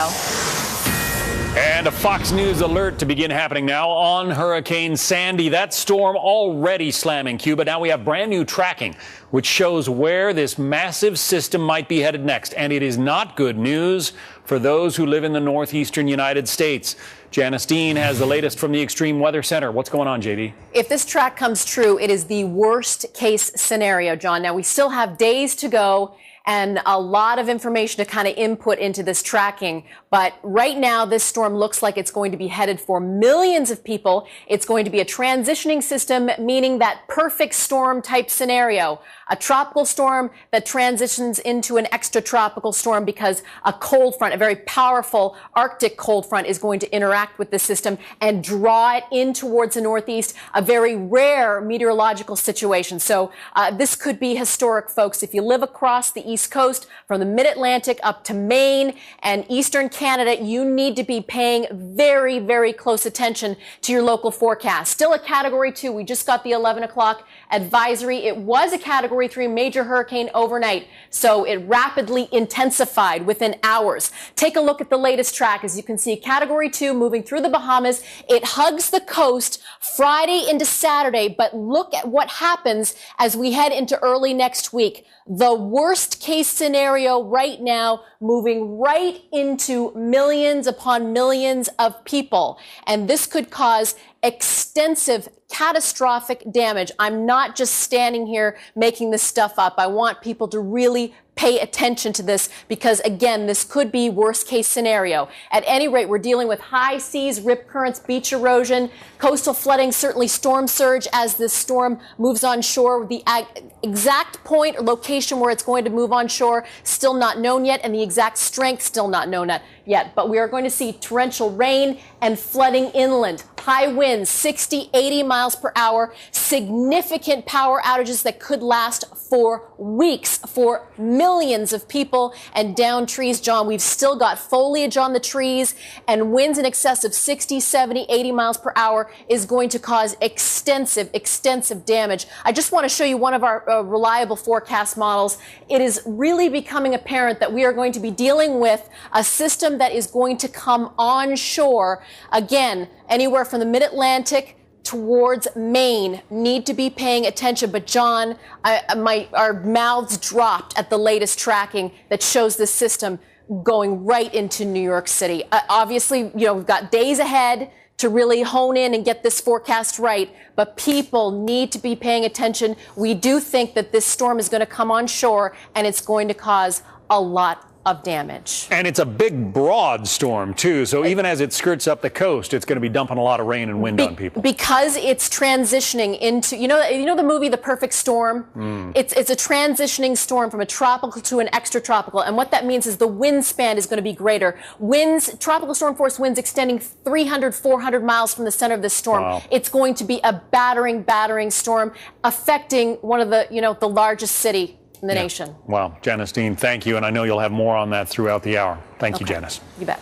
And a Fox News alert to begin happening now on Hurricane Sandy. That storm already slamming Cuba. Now we have brand new tracking, which shows where this massive system might be headed next. And it is not good news for those who live in the northeastern United States. Janice Dean has the latest from the Extreme Weather Center. What's going on, JD? If this track comes true, it is the worst case scenario, John. Now, we still have days to go and a lot of information to kind of input into this tracking. But right now, this storm looks like it's going to be headed for millions of people. It's going to be a transitioning system, meaning that perfect storm type scenario. A tropical storm that transitions into an extratropical storm because a cold front, a very powerful Arctic cold front, is going to interact with the system and draw it in towards the northeast, a very rare meteorological situation. So this could be historic, folks. If you live across the East Coast, from the mid-Atlantic up to Maine and eastern Canada, you need to be paying very, very close attention to your local forecast. Still a Category 2. We just got the 11 o'clock advisory. It was a Category 3 major hurricane overnight, so it rapidly intensified within hours. Take a look at the latest track. As you can see, Category 2 moving through the Bahamas. It hugs the coast Friday into Saturday, but look at what happens as we head into early next week. The worst case scenario right now, moving right into millions upon millions of people. And this could cause extensive, catastrophic damage. I'm not just standing here making this stuff up. I want people to really pay attention to this because, again, this could be worst case scenario. At any rate, we're dealing with high seas, rip currents, beach erosion, coastal flooding, certainly storm surge as this storm moves on shore. The exact point or location where it's going to move on shore still not known yet, and the exact strength still not known yet. But we are going to see torrential rain and flooding inland, high winds, 60, 80 miles per hour, significant power outages that could last for weeks for millions of people, and down trees. John, we've still got foliage on the trees, and winds in excess of 60, 70, 80 miles per hour is going to cause extensive damage. I just want to show you one of our reliable forecast models. It is really becoming apparent that we are going to be dealing with a system that is going to come onshore. Again, anywhere from the mid-Atlantic towards Maine. Need to be paying attention. But John, our mouths dropped at the latest tracking that shows this system going right into New York City. Obviously, we've got days ahead to really hone in and get this forecast right, but people need to be paying attention. We do think that this storm is going to come on shore, and it's going to cause a lot of damage. And it's a big, broad storm, too. So even as it skirts up the coast, it's going to be dumping a lot of rain and wind on people. Because it's transitioning into, you know the movie The Perfect Storm? It's a transitioning storm from a tropical to an extratropical. And what that means is the wind span is going to be greater. Tropical storm force winds extending 300, 400 miles from the center of this storm. Wow. It's going to be a battering storm affecting one of the largest city in the nation. Wow. Janice Dean, thank you. And I know you'll have more on that throughout the hour. Thank you, Janice. You bet.